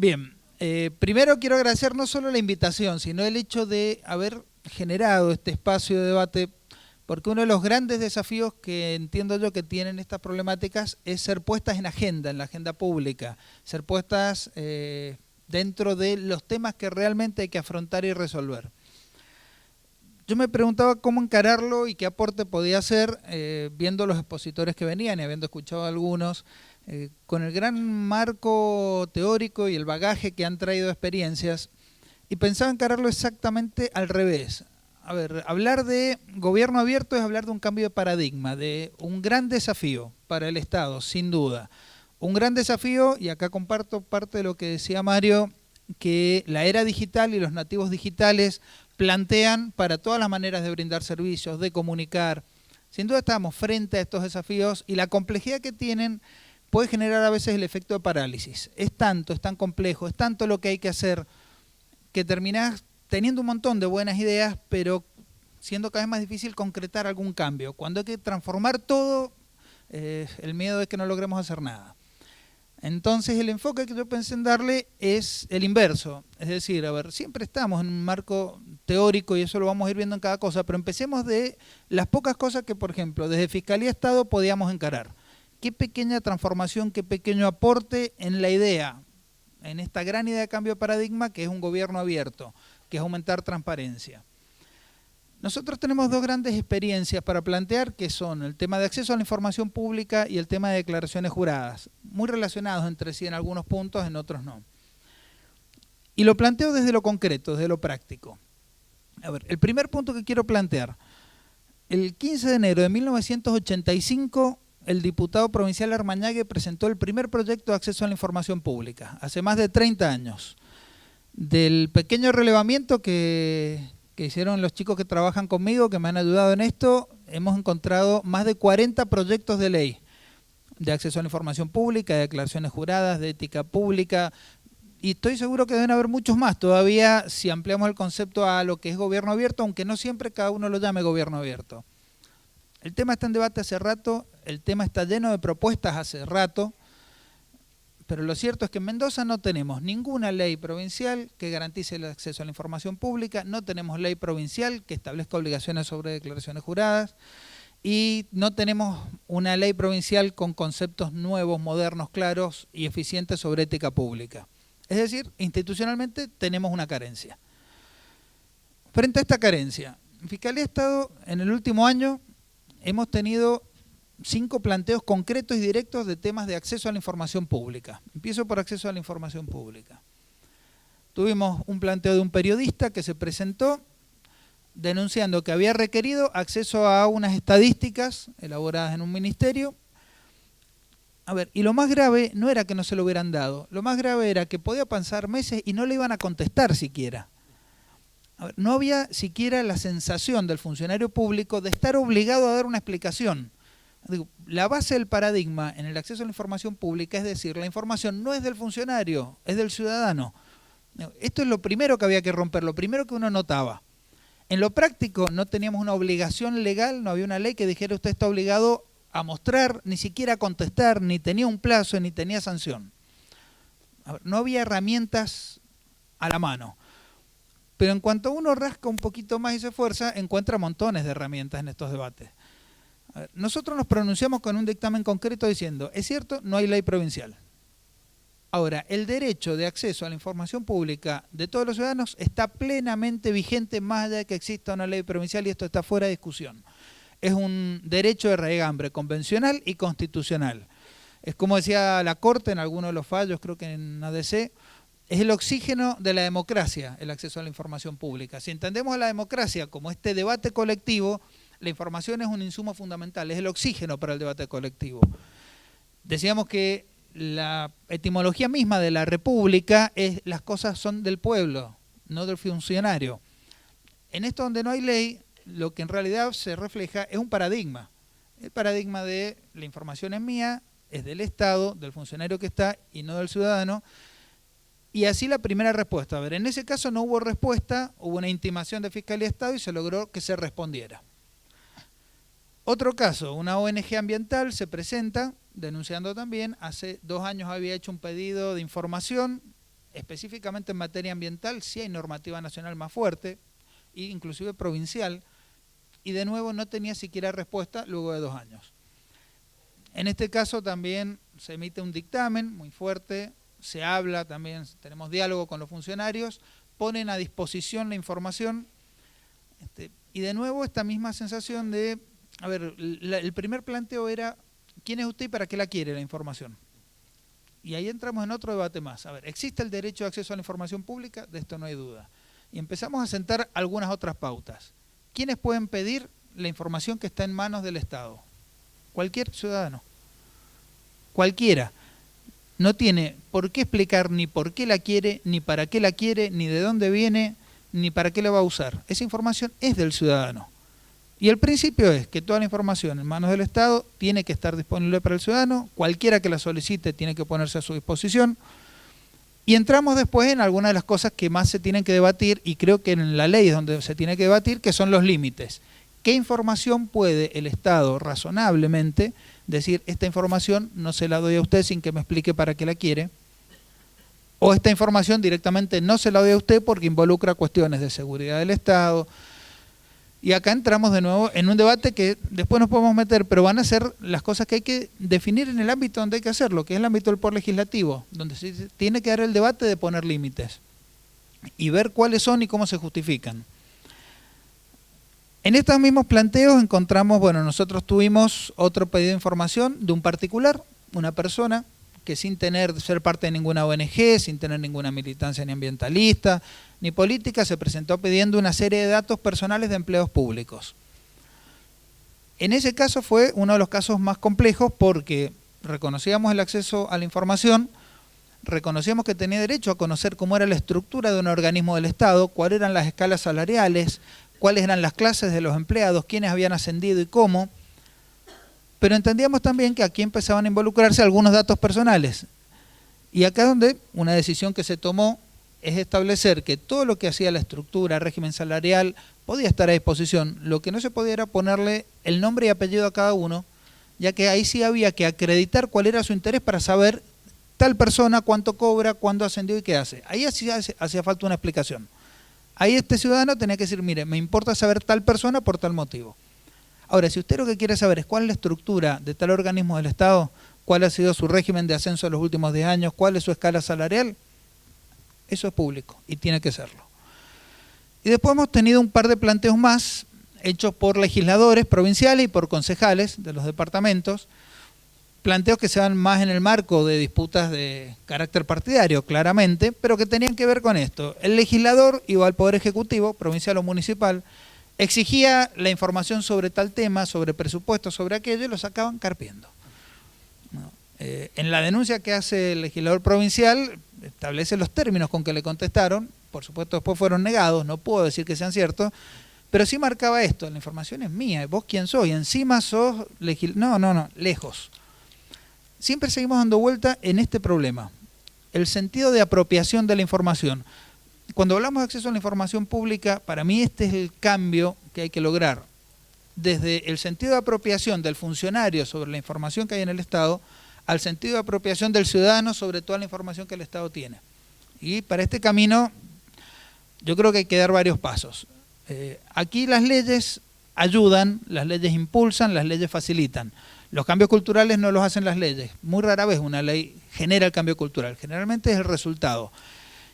Bien, primero quiero agradecer no solo la invitación, sino el hecho de haber generado este espacio de debate, porque uno de los grandes desafíos que entiendo yo que tienen estas problemáticas es ser puestas en la agenda pública, ser puestas dentro de los temas que realmente hay que afrontar y resolver. Yo me preguntaba cómo encararlo y qué aporte podía hacer, viendo los expositores que venían y habiendo escuchado a algunos, con el gran marco teórico y el bagaje que han traído experiencias, y pensaba encararlo exactamente al revés. A ver, hablar de gobierno abierto es hablar de un cambio de paradigma, de un gran desafío para el Estado, sin duda. Un gran desafío, y acá comparto parte de lo que decía Mario, que la era digital y los nativos digitales plantean para todas las maneras de brindar servicios, de comunicar. Sin duda estamos frente a estos desafíos y la complejidad que tienen puede generar a veces el efecto de parálisis. Es tanto, es tan complejo, es tanto lo que hay que hacer que terminás teniendo un montón de buenas ideas, pero siendo cada vez más difícil concretar algún cambio. Cuando hay que transformar todo, el miedo es que no logremos hacer nada. Entonces el enfoque que yo pensé en darle es el inverso, es decir, a ver, siempre estamos en un marco teórico y eso lo vamos a ir viendo en cada cosa, pero empecemos de las pocas cosas que, por ejemplo, desde Fiscalía Estado podíamos encarar. Qué pequeña transformación, qué pequeño aporte en la idea, en esta gran idea de cambio de paradigma que es un gobierno abierto, que es aumentar transparencia. Nosotros tenemos dos grandes experiencias para plantear, que son el tema de acceso a la información pública y el tema de declaraciones juradas, muy relacionados entre sí en algunos puntos, en otros no. Y lo planteo desde lo concreto, desde lo práctico. A ver, el primer punto que quiero plantear, el 15 de enero de 1985, el diputado provincial Armañague presentó el primer proyecto de acceso a la información pública, hace más de 30 años. Del pequeño relevamiento que hicieron los chicos que trabajan conmigo, que me han ayudado en esto, hemos encontrado más de 40 proyectos de ley de acceso a la información pública, de declaraciones juradas, de ética pública, y estoy seguro que deben haber muchos más todavía si ampliamos el concepto a lo que es gobierno abierto, aunque no siempre cada uno lo llame gobierno abierto. El tema está en debate hace rato, el tema está lleno de propuestas hace rato, pero lo cierto es que en Mendoza no tenemos ninguna ley provincial que garantice el acceso a la información pública, no tenemos ley provincial que establezca obligaciones sobre declaraciones juradas y no tenemos una ley provincial con conceptos nuevos, modernos, claros y eficientes sobre ética pública. Es decir, institucionalmente tenemos una carencia. Frente a esta carencia, en Fiscalía de Estado en el último año hemos tenido 5 planteos concretos y directos de temas de acceso a la información pública. Empiezo por acceso a la información pública. Tuvimos un planteo de un periodista que se presentó denunciando que había requerido acceso a unas estadísticas elaboradas en un ministerio. A ver, y lo más grave no era que no se lo hubieran dado, lo más grave era que podía pasar meses y no le iban a contestar siquiera. A ver, no había siquiera la sensación del funcionario público de estar obligado a dar una explicación. La base del paradigma en el acceso a la información pública es decir, la información no es del funcionario, es del ciudadano. Esto es lo primero que había que romper, lo primero que uno notaba. En lo práctico no teníamos una obligación legal, no había una ley que dijera usted está obligado a mostrar, ni siquiera a contestar, ni tenía un plazo, ni tenía sanción. A ver, no había herramientas a la mano. Pero en cuanto uno rasca un poquito más y se esfuerza, encuentra montones de herramientas en estos debates. Nosotros nos pronunciamos con un dictamen concreto diciendo, es cierto, no hay ley provincial. Ahora, el derecho de acceso a la información pública de todos los ciudadanos está plenamente vigente más allá de que exista una ley provincial y esto está fuera de discusión. Es un derecho de raigambre convencional y constitucional. Es como decía la Corte en alguno de los fallos, creo que en ADC, es el oxígeno de la democracia, el acceso a la información pública. Si entendemos a la democracia como este debate colectivo, la información es un insumo fundamental, es el oxígeno para el debate colectivo. Decíamos que la etimología misma de la república es las cosas son del pueblo, no del funcionario. En esto donde no hay ley, lo que en realidad se refleja es un paradigma. El paradigma de la información es mía, es del Estado, del funcionario que está y no del ciudadano. Y así la primera respuesta. A ver, en ese caso no hubo respuesta, hubo una intimación de Fiscalía de Estado y se logró que se respondiera. Otro caso, una ONG ambiental se presenta denunciando también, hace 2 años había hecho un pedido de información específicamente en materia ambiental sí hay normativa nacional más fuerte, e inclusive provincial, y de nuevo no tenía siquiera respuesta luego de 2 años. En este caso también se emite un dictamen muy fuerte, se habla también, tenemos diálogo con los funcionarios, ponen a disposición la información, y de nuevo esta misma sensación de, a ver, el primer planteo era, ¿quién es usted y para qué la quiere la información? Y ahí entramos en otro debate más. A ver, ¿existe el derecho de acceso a la información pública? De esto no hay duda. Y empezamos a sentar algunas otras pautas. ¿Quiénes pueden pedir la información que está en manos del Estado? Cualquier ciudadano. Cualquiera. No tiene por qué explicar ni por qué la quiere, ni para qué la quiere, ni de dónde viene, ni para qué la va a usar. Esa información es del ciudadano. Y el principio es que toda la información en manos del Estado tiene que estar disponible para el ciudadano, cualquiera que la solicite tiene que ponerse a su disposición, y entramos después en algunas de las cosas que más se tienen que debatir, y creo que en la ley es donde se tiene que debatir, que son los límites. ¿Qué información puede el Estado razonablemente decir, esta información no se la doy a usted sin que me explique para qué la quiere? O esta información directamente no se la doy a usted porque involucra cuestiones de seguridad del Estado. Y acá entramos de nuevo en un debate que después nos podemos meter, pero van a ser las cosas que hay que definir en el ámbito donde hay que hacerlo, que es el ámbito del poder legislativo, donde se tiene que dar el debate de poner límites y ver cuáles son y cómo se justifican. En estos mismos planteos encontramos, bueno, nosotros tuvimos otro pedido de información de un particular, una persona que sin ser parte de ninguna ONG, sin tener ninguna militancia ni ambientalista, ni política, se presentó pidiendo una serie de datos personales de empleados públicos. En ese caso fue uno de los casos más complejos porque reconocíamos el acceso a la información, reconocíamos que tenía derecho a conocer cómo era la estructura de un organismo del Estado, cuáles eran las escalas salariales, cuáles eran las clases de los empleados, quiénes habían ascendido y cómo, pero entendíamos también que aquí empezaban a involucrarse algunos datos personales. Y acá es donde una decisión que se tomó es establecer que todo lo que hacía la estructura, régimen salarial, podía estar a disposición. Lo que no se podía era ponerle el nombre y apellido a cada uno, ya que ahí sí había que acreditar cuál era su interés para saber tal persona, cuánto cobra, cuándo ascendió y qué hace. Ahí hacía falta una explicación. Ahí este ciudadano tenía que decir, mire, me importa saber tal persona por tal motivo. Ahora, si usted lo que quiere saber es cuál es la estructura de tal organismo del Estado, cuál ha sido su régimen de ascenso en los últimos 10 años, cuál es su escala salarial, eso es público y tiene que serlo. Y después hemos tenido un par de planteos más hechos por legisladores provinciales y por concejales de los departamentos, planteos que se van más en el marco de disputas de carácter partidario, claramente, pero que tenían que ver con esto. El legislador iba al Poder Ejecutivo, provincial o municipal, exigía la información sobre tal tema, sobre presupuesto, sobre aquello, y lo sacaban carpiendo. En la denuncia que hace el legislador provincial, establece los términos con que le contestaron, por supuesto después fueron negados, no puedo decir que sean ciertos, pero sí marcaba esto, la información es mía, ¿vos quién sos? Y encima sos no, lejos. Siempre seguimos dando vuelta en este problema, el sentido de apropiación de la información. Cuando hablamos de acceso a la información pública, para mí este es el cambio que hay que lograr. Desde el sentido de apropiación del funcionario sobre la información que hay en el Estado, al sentido de apropiación del ciudadano sobre toda la información que el Estado tiene. Y para este camino, yo creo que hay que dar varios pasos. Aquí las leyes ayudan, las leyes impulsan, las leyes facilitan. Los cambios culturales no los hacen las leyes. Muy rara vez una ley genera el cambio cultural. Generalmente es el resultado.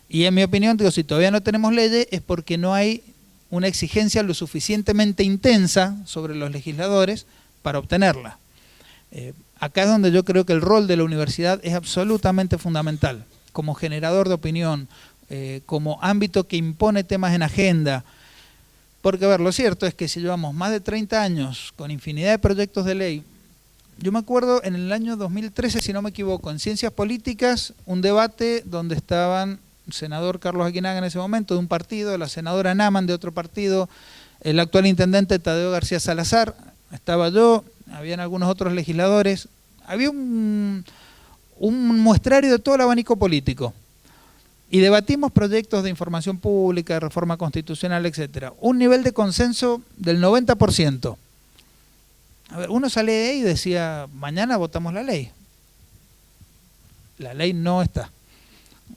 Y en mi opinión, digo, si todavía no tenemos leyes es porque no hay una exigencia lo suficientemente intensa sobre los legisladores para obtenerla. Acá es donde yo creo que el rol de la universidad es absolutamente fundamental, como generador de opinión, como ámbito que impone temas en agenda. Porque, a ver, lo cierto es que si llevamos más de 30 años con infinidad de proyectos de ley, yo me acuerdo en el año 2013, si no me equivoco, en Ciencias Políticas, un debate donde estaban el senador Carlos Aguinaga en ese momento de un partido, la senadora Naman de otro partido, el actual intendente Tadeo García Salazar, estaba yo, habían algunos otros legisladores, había un muestrario de todo el abanico político y debatimos proyectos de información pública, de reforma constitucional, etcétera. Un nivel de consenso del 90%. A ver, uno sale de ahí y decía, mañana votamos la ley. La ley no está.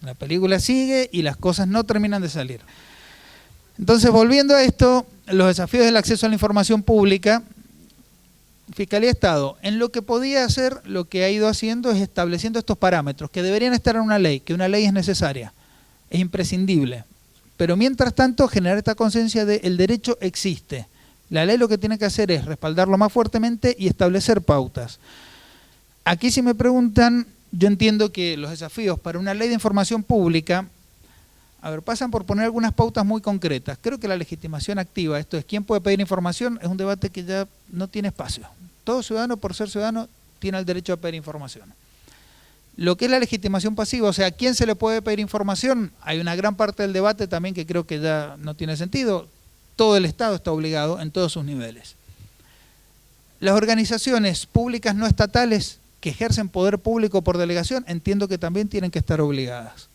La película sigue y las cosas no terminan de salir. Entonces, volviendo a esto, los desafíos del acceso a la información pública, Fiscalía de Estado, en lo que podía hacer, lo que ha ido haciendo es estableciendo estos parámetros, que deberían estar en una ley, que una ley es necesaria, es imprescindible. Pero mientras tanto, generar esta conciencia de el derecho existe. La ley lo que tiene que hacer es respaldarlo más fuertemente y establecer pautas. Aquí si me preguntan, yo entiendo que los desafíos para una ley de información pública, pasan por poner algunas pautas muy concretas. Creo que la legitimación activa, esto es, ¿quién puede pedir información? Es un debate que ya no tiene espacio. Todo ciudadano, por ser ciudadano, tiene el derecho a pedir información. Lo que es la legitimación pasiva, o sea, ¿a quién se le puede pedir información? Hay una gran parte del debate también que creo que ya no tiene sentido. Todo el Estado está obligado en todos sus niveles. Las organizaciones públicas no estatales que ejercen poder público por delegación, entiendo que también tienen que estar obligadas.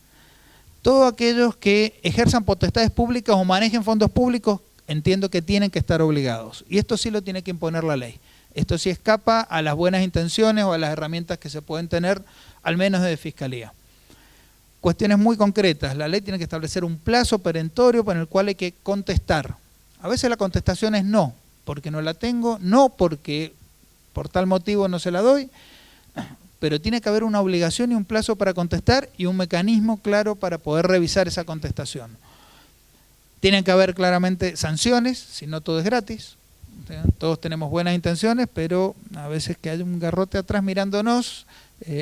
Todos aquellos que ejerzan potestades públicas o manejen fondos públicos, entiendo que tienen que estar obligados. Y esto sí lo tiene que imponer la ley. Esto sí escapa a las buenas intenciones o a las herramientas que se pueden tener, al menos de Fiscalía. Cuestiones muy concretas. La ley tiene que establecer un plazo perentorio para el cual hay que contestar. A veces la contestación es no, porque no la tengo, no porque por tal motivo no se la doy, pero tiene que haber una obligación y un plazo para contestar y un mecanismo claro para poder revisar esa contestación. Tienen que haber claramente sanciones, si no todo es gratis. Todos tenemos buenas intenciones, pero a veces que haya un garrote atrás mirándonos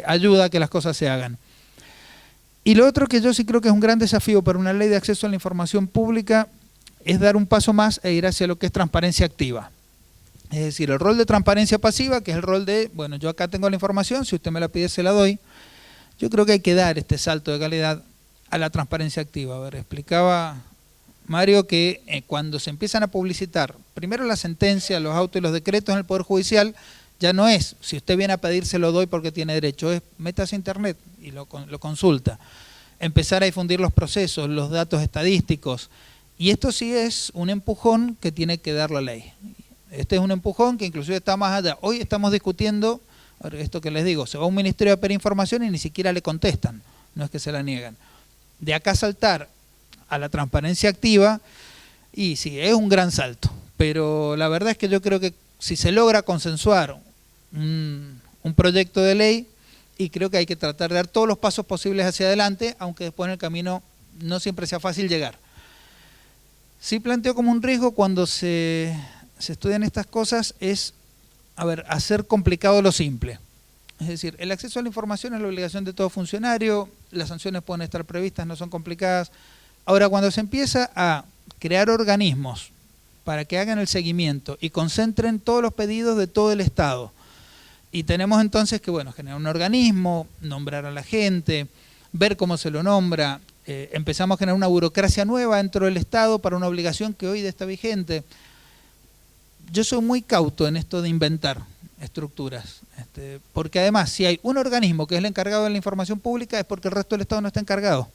ayuda a que las cosas se hagan. Y lo otro que yo sí creo que es un gran desafío para una ley de acceso a la información pública es dar un paso más e ir hacia lo que es transparencia activa. Es decir, el rol de transparencia pasiva, que es el rol de, bueno, yo acá tengo la información, si usted me la pide se la doy. Yo creo que hay que dar este salto de calidad a la transparencia activa. Explicaba Mario que cuando se empiezan a publicitar, primero la sentencia, los autos y los decretos en el Poder Judicial, ya no es, si usted viene a pedir se lo doy porque tiene derecho, es métase a internet y lo consulta. Empezar a difundir los procesos, los datos estadísticos, y esto sí es un empujón que tiene que dar la ley. Este es un empujón que inclusive está más allá. Hoy estamos discutiendo, esto que les digo, se va a un ministerio a pedir información y ni siquiera le contestan, no es que se la niegan. De acá saltar a la transparencia activa, y sí, es un gran salto, pero la verdad es que yo creo que si se logra consensuar un proyecto de ley, y creo que hay que tratar de dar todos los pasos posibles hacia adelante, aunque después en el camino no siempre sea fácil llegar. Sí planteo como un riesgo cuando se estudian estas cosas es, hacer complicado lo simple. Es decir, el acceso a la información es la obligación de todo funcionario, las sanciones pueden estar previstas, no son complicadas. Ahora, cuando se empieza a crear organismos para que hagan el seguimiento y concentren todos los pedidos de todo el Estado, y tenemos entonces que, bueno, generar un organismo, nombrar a la gente, ver cómo se lo nombra, empezamos a generar una burocracia nueva dentro del Estado para una obligación que hoy está vigente. Yo soy muy cauto en esto de inventar estructuras, porque además si hay un organismo que es el encargado de la información pública es porque el resto del Estado no está encargado.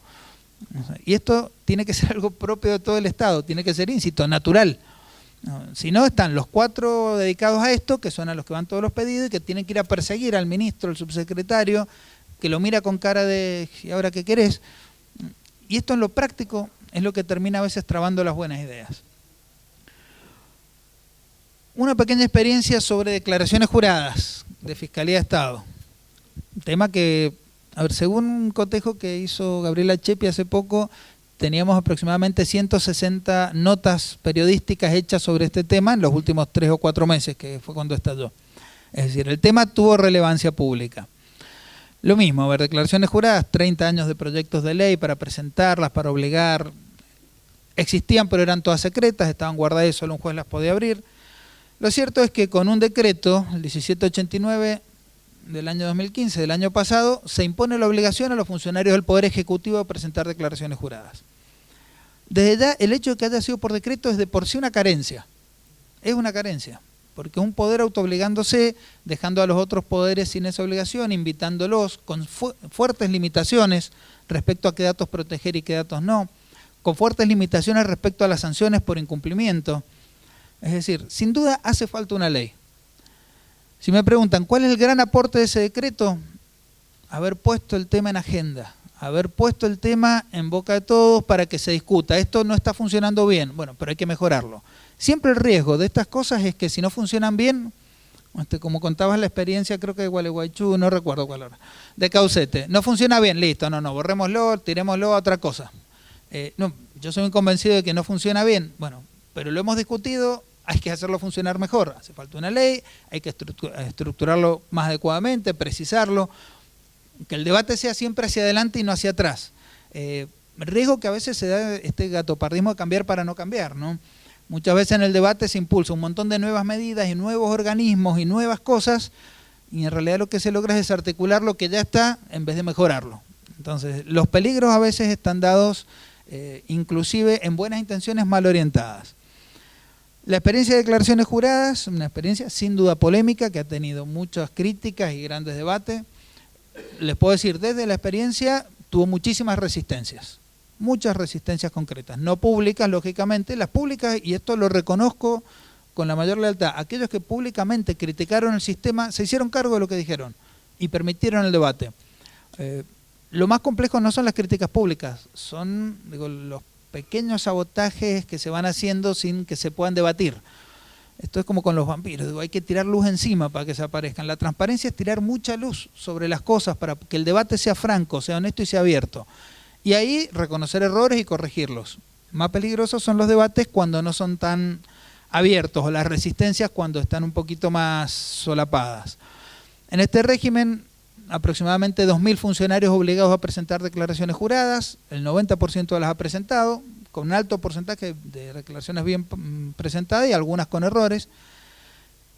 Y esto tiene que ser algo propio de todo el Estado, tiene que ser, insisto, natural. Si no, están los 4 dedicados a esto, que son a los que van todos los pedidos y que tienen que ir a perseguir al ministro, al subsecretario, que lo mira con cara de ¿y ahora qué querés? Y esto en lo práctico es lo que termina a veces trabando las buenas ideas. Una pequeña experiencia sobre declaraciones juradas de Fiscalía de Estado. Un tema que, según un cotejo que hizo Gabriela Chepi hace poco, teníamos aproximadamente 160 notas periodísticas hechas sobre este tema en los últimos 3 o 4 meses, que fue cuando estalló. Es decir, el tema tuvo relevancia pública. Lo mismo, declaraciones juradas, 30 años de proyectos de ley para presentarlas, para obligar. Existían, pero eran todas secretas, estaban guardadas y solo un juez las podía abrir. Lo cierto es que con un decreto, el 1789 del año 2015, del año pasado, se impone la obligación a los funcionarios del Poder Ejecutivo de presentar declaraciones juradas. Desde ya, el hecho de que haya sido por decreto es de por sí una carencia. Es una carencia, porque un poder autoobligándose, dejando a los otros poderes sin esa obligación, invitándolos con fuertes limitaciones respecto a qué datos proteger y qué datos no, con fuertes limitaciones respecto a las sanciones por incumplimiento. Es decir, sin duda hace falta una ley. Si me preguntan, ¿cuál es el gran aporte de ese decreto? Haber puesto el tema en agenda, haber puesto el tema en boca de todos para que se discuta. Esto no está funcionando bien, bueno, pero hay que mejorarlo. Siempre el riesgo de estas cosas es que si no funcionan bien, como contabas la experiencia, creo que de Gualeguaychú, no recuerdo cuál era, de Caucete, no funciona bien, listo, no, borrémoslo, tirémoslo a otra cosa. No, yo soy muy convencido de que no funciona bien, bueno, pero lo hemos discutido, hay que hacerlo funcionar mejor, hace falta una ley, hay que estructurarlo más adecuadamente, precisarlo, que el debate sea siempre hacia adelante y no hacia atrás. Riesgo que a veces se da este gatopardismo de cambiar para no cambiar, ¿no? Muchas veces en el debate se impulsa un montón de nuevas medidas y nuevos organismos y nuevas cosas, y en realidad lo que se logra es desarticular lo que ya está en vez de mejorarlo. Entonces, los peligros a veces están dados inclusive en buenas intenciones mal orientadas. La experiencia de declaraciones juradas, una experiencia sin duda polémica que ha tenido muchas críticas y grandes debates. Les puedo decir, desde la experiencia tuvo muchísimas resistencias concretas, no públicas, lógicamente. Las públicas, y esto lo reconozco con la mayor lealtad, aquellos que públicamente criticaron el sistema se hicieron cargo de lo que dijeron y permitieron el debate. Lo más complejo no son las críticas públicas, son los pequeños sabotajes que se van haciendo sin que se puedan debatir. Esto es como con los vampiros, hay que tirar luz encima para que se aparezcan. La transparencia es tirar mucha luz sobre las cosas para que el debate sea franco, sea honesto y sea abierto. Y ahí reconocer errores y corregirlos. Más peligrosos son los debates cuando no son tan abiertos, o las resistencias cuando están un poquito más solapadas. En este régimen, aproximadamente 2.000 funcionarios obligados a presentar declaraciones juradas, el 90% las ha presentado, con un alto porcentaje de declaraciones bien presentadas y algunas con errores.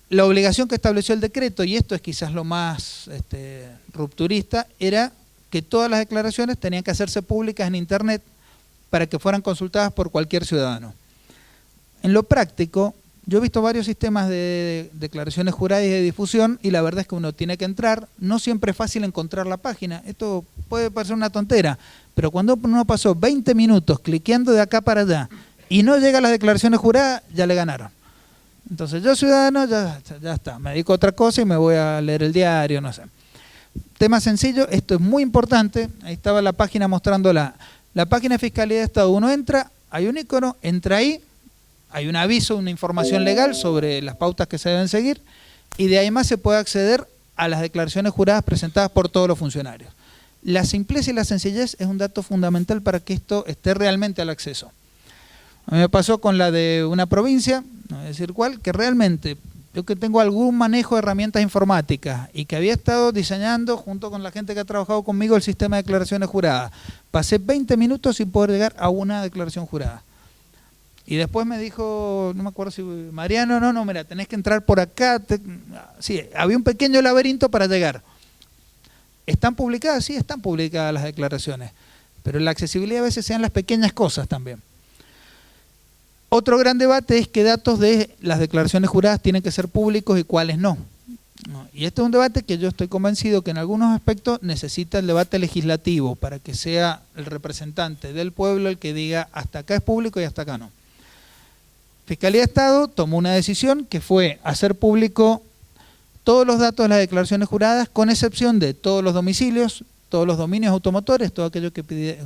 La obligación que estableció el decreto, y esto es quizás lo más rupturista, era que todas las declaraciones tenían que hacerse públicas en Internet para que fueran consultadas por cualquier ciudadano. En lo práctico, yo he visto varios sistemas de declaraciones juradas y de difusión, y la verdad es que uno tiene que entrar, no siempre es fácil encontrar la página, esto puede parecer una tontera, pero cuando uno pasó 20 minutos cliqueando de acá para allá y no llega a las declaraciones juradas, ya le ganaron. Entonces yo ciudadano, ya está, me dedico a otra cosa y me voy a leer el diario, no sé. Tema sencillo, esto es muy importante, ahí estaba la página mostrándola. La página de Fiscalía de Estado, uno entra, hay un icono, entra ahí, hay un aviso, una información legal sobre las pautas que se deben seguir, y de ahí más se puede acceder a las declaraciones juradas presentadas por todos los funcionarios. La simpleza y la sencillez es un dato fundamental para que esto esté realmente al acceso. A mí me pasó con la de una provincia, no voy a decir cuál, que realmente yo que tengo algún manejo de herramientas informáticas y que había estado diseñando junto con la gente que ha trabajado conmigo el sistema de declaraciones juradas, pasé 20 minutos sin poder llegar a una declaración jurada. Y después me dijo, no me acuerdo si Mariano, no, mira, tenés que entrar por acá. Sí, había un pequeño laberinto para llegar. ¿Están publicadas? Sí, están publicadas las declaraciones, pero la accesibilidad a veces sean las pequeñas cosas también. Otro gran debate es qué datos de las declaraciones juradas tienen que ser públicos y cuáles no. Y este es un debate que yo estoy convencido que en algunos aspectos necesita el debate legislativo para que sea el representante del pueblo el que diga hasta acá es público y hasta acá no. Fiscalía de Estado tomó una decisión que fue hacer público todos los datos de las declaraciones juradas, con excepción de todos los domicilios, todos los dominios automotores, todo aquello que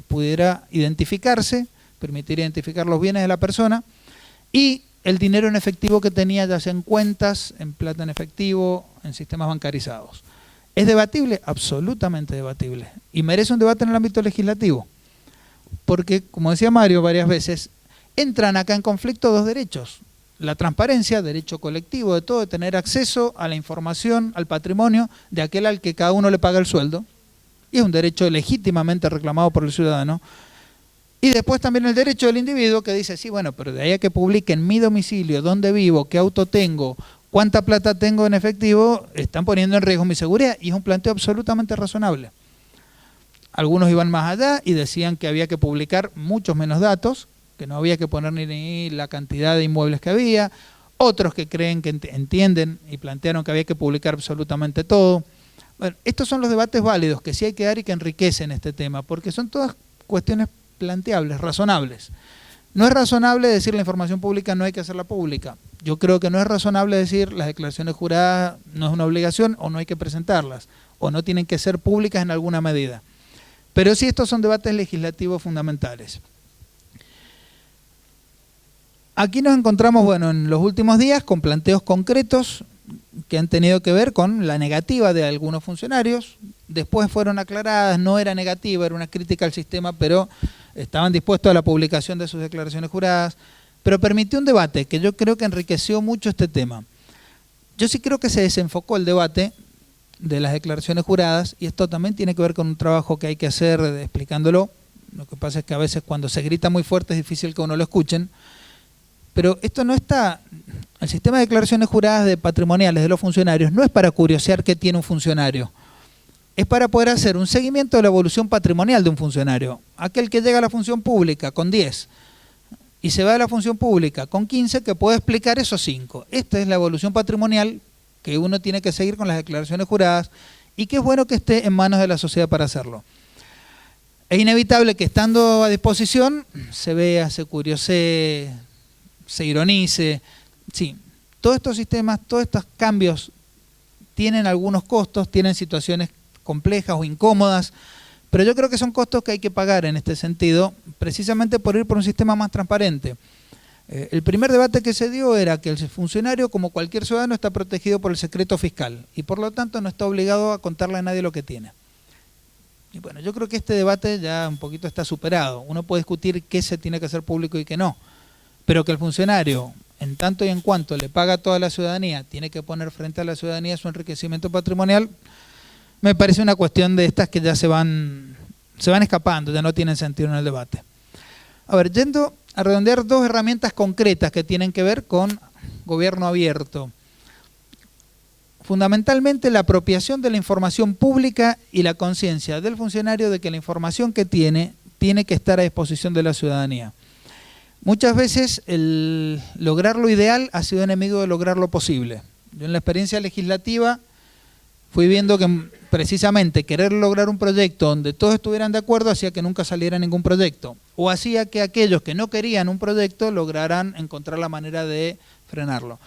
pudiera identificarse, permitir identificar los bienes de la persona, y el dinero en efectivo que tenía, ya sea en cuentas, en plata en efectivo, en sistemas bancarizados. ¿Es debatible? Absolutamente debatible. Y merece un debate en el ámbito legislativo. Porque, como decía Mario varias veces, entran acá en conflicto dos derechos. La transparencia, derecho colectivo de todo, de tener acceso a la información, al patrimonio de aquel al que cada uno le paga el sueldo, y es un derecho legítimamente reclamado por el ciudadano. Y después también el derecho del individuo que dice, sí, bueno, pero de ahí a que publiquen mi domicilio, dónde vivo, qué auto tengo, cuánta plata tengo en efectivo, están poniendo en riesgo mi seguridad, y es un planteo absolutamente razonable. Algunos iban más allá y decían que había que publicar muchos menos datos, que no había que poner ni la cantidad de inmuebles que había, otros que creen que entienden y plantearon que había que publicar absolutamente todo. Bueno, estos son los debates válidos que sí hay que dar y que enriquecen este tema, porque son todas cuestiones planteables, razonables. No es razonable decir la información pública no hay que hacerla pública. Yo creo que no es razonable decir las declaraciones juradas no es una obligación o no hay que presentarlas, o no tienen que ser públicas en alguna medida. Pero sí, estos son debates legislativos fundamentales. Aquí nos encontramos, bueno, en los últimos días con planteos concretos que han tenido que ver con la negativa de algunos funcionarios. Después fueron aclaradas, no era negativa, era una crítica al sistema, pero estaban dispuestos a la publicación de sus declaraciones juradas. Pero permitió un debate que yo creo que enriqueció mucho este tema. Yo sí creo que se desenfocó el debate de las declaraciones juradas, y esto también tiene que ver con un trabajo que hay que hacer explicándolo. Lo que pasa es que a veces cuando se grita muy fuerte es difícil que uno lo escuchen. Pero esto no está, el sistema de declaraciones juradas de patrimoniales de los funcionarios no es para curiosear qué tiene un funcionario. Es para poder hacer un seguimiento de la evolución patrimonial de un funcionario. Aquel que llega a la función pública con 10 y se va a la función pública con 15, que puede explicar esos 5. Esta es la evolución patrimonial que uno tiene que seguir con las declaraciones juradas y que es bueno que esté en manos de la sociedad para hacerlo. Es inevitable que estando a disposición se vea, se curiosee, se ironice. Sí, todos estos sistemas, todos estos cambios tienen algunos costos, tienen situaciones complejas o incómodas, pero yo creo que son costos que hay que pagar en este sentido, precisamente por ir por un sistema más transparente. El primer debate que se dio era que el funcionario, como cualquier ciudadano, está protegido por el secreto fiscal y por lo tanto no está obligado a contarle a nadie lo que tiene. Y bueno, yo creo que este debate ya un poquito está superado. Uno puede discutir qué se tiene que hacer público y qué no, pero que el funcionario, en tanto y en cuanto le paga a toda la ciudadanía, tiene que poner frente a la ciudadanía su enriquecimiento patrimonial, me parece una cuestión de estas que ya se van escapando, ya no tienen sentido en el debate. A ver, yendo a redondear dos herramientas concretas que tienen que ver con gobierno abierto. Fundamentalmente la apropiación de la información pública y la conciencia del funcionario de que la información que tiene que estar a disposición de la ciudadanía. Muchas veces el lograr lo ideal ha sido enemigo de lograr lo posible. Yo en la experiencia legislativa fui viendo que precisamente querer lograr un proyecto donde todos estuvieran de acuerdo hacía que nunca saliera ningún proyecto, o hacía que aquellos que no querían un proyecto lograran encontrar la manera de frenarlo.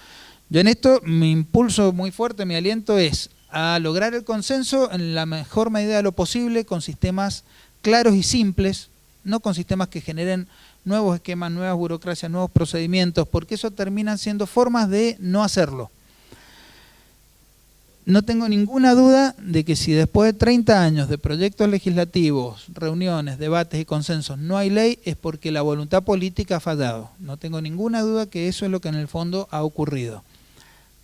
Yo en esto, mi impulso muy fuerte, mi aliento es a lograr el consenso en la mejor medida de lo posible, con sistemas claros y simples, no con sistemas que generen nuevos esquemas, nuevas burocracias, nuevos procedimientos, porque eso terminan siendo formas de no hacerlo. No tengo ninguna duda de que si después de 30 años de proyectos legislativos, reuniones, debates y consensos no hay ley, es porque la voluntad política ha fallado. No tengo ninguna duda que eso es lo que en el fondo ha ocurrido.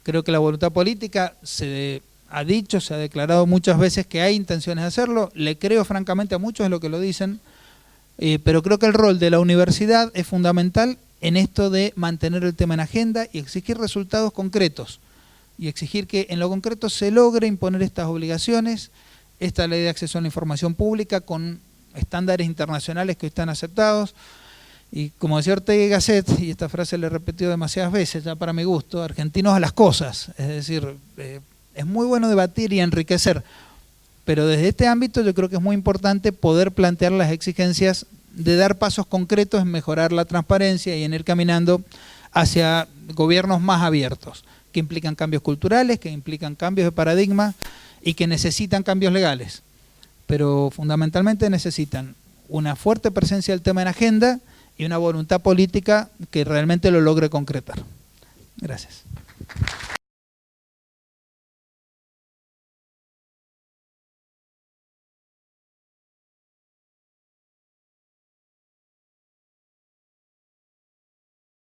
Creo que la voluntad política se ha dicho, se ha declarado muchas veces que hay intenciones de hacerlo. Le creo francamente a muchos de lo que lo dicen, pero creo que el rol de la universidad es fundamental en esto de mantener el tema en agenda y exigir resultados concretos. Y exigir que en lo concreto se logre imponer estas obligaciones, esta ley de acceso a la información pública con estándares internacionales que están aceptados. Y como decía Ortega y Gasset, y esta frase la he repetido demasiadas veces ya para mi gusto, argentinos a las cosas. Es decir, es muy bueno debatir y enriquecer, pero desde este ámbito yo creo que es muy importante poder plantear las exigencias de dar pasos concretos en mejorar la transparencia y en ir caminando hacia gobiernos más abiertos, que implican cambios culturales, que implican cambios de paradigma y que necesitan cambios legales. Pero fundamentalmente necesitan una fuerte presencia del tema en agenda y una voluntad política que realmente lo logre concretar. Gracias.